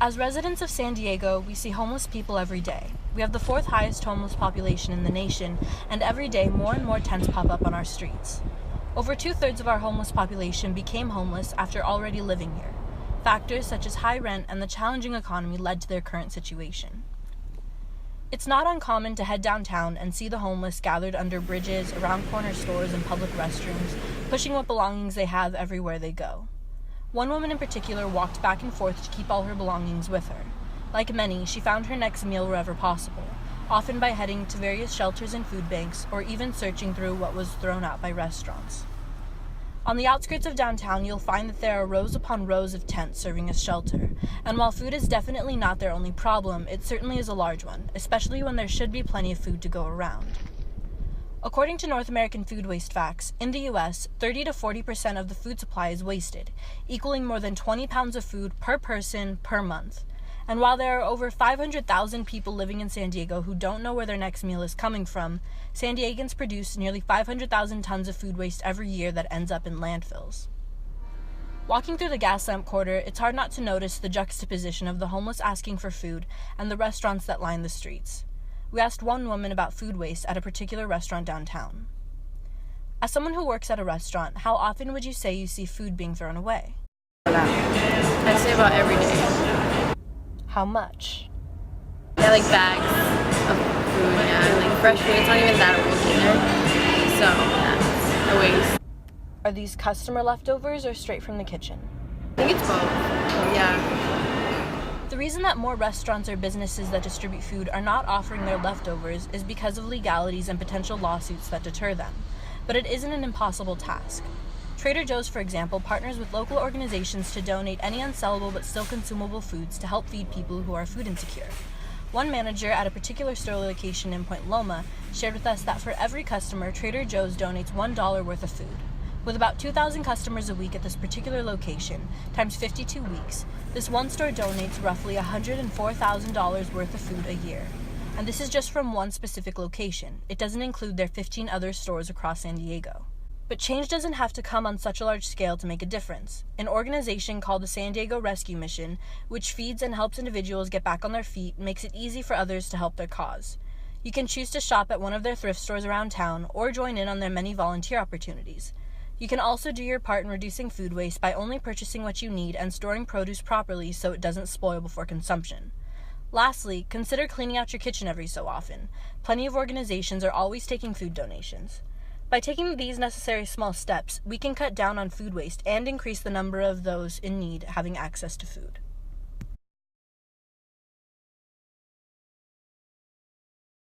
As residents of San Diego, we see homeless people every day. We have the fourth highest homeless population in the nation, and every day more and more tents pop up on our streets. Over 2/3 of our homeless population became homeless after already living here. Factors such as high rent and the challenging economy led to their current situation. It's not uncommon to head downtown and see the homeless gathered under bridges, around corner stores, and public restrooms, pushing what belongings they have everywhere they go. One woman in particular walked back and forth to keep all her belongings with her. Like many, she found her next meal wherever possible, often by heading to various shelters and food banks, or even searching through what was thrown out by restaurants. On the outskirts of downtown, you'll find that there are rows upon rows of tents serving as shelter, and while food is definitely not their only problem, it certainly is a large one, especially when there should be plenty of food to go around. According to North American Food Waste Facts, in the U.S., 30 to 40% of the food supply is wasted, equaling more than 20 pounds of food per person per month. And while there are over 500,000 people living in San Diego who don't know where their next meal is coming from, San Diegans produce nearly 500,000 tons of food waste every year that ends up in landfills. Walking through the Gaslamp Quarter, it's hard not to notice the juxtaposition of the homeless asking for food and the restaurants that line the streets. We asked one woman about food waste at a particular restaurant downtown. As someone who works at a restaurant, how often would you say you see food being thrown away? I'd say about every day. How much? Yeah, like bags of food, yeah. Like fresh food, it's not even that old either. So, yeah, a waste. Are these customer leftovers or straight from the kitchen? I think it's both. Yeah. The reason that more restaurants or businesses that distribute food are not offering their leftovers is because of legalities and potential lawsuits that deter them. But it isn't an impossible task. Trader Joe's, for example, partners with local organizations to donate any unsellable but still consumable foods to help feed people who are food insecure. One manager at a particular store location in Point Loma shared with us that for every customer, Trader Joe's donates $1 worth of food. With about 2,000 customers a week at this particular location, times 52 weeks, this one store donates roughly $104,000 worth of food a year. And this is just from one specific location. It doesn't include their 15 other stores across San Diego. But change doesn't have to come on such a large scale to make a difference. An organization called the San Diego Rescue Mission, which feeds and helps individuals get back on their feet, makes it easy for others to help their cause. You can choose to shop at one of their thrift stores around town or join in on their many volunteer opportunities. You can also do your part in reducing food waste by only purchasing what you need and storing produce properly so it doesn't spoil before consumption. Lastly, consider cleaning out your kitchen every so often. Plenty of organizations are always taking food donations. By taking these necessary small steps, we can cut down on food waste and increase the number of those in need having access to food.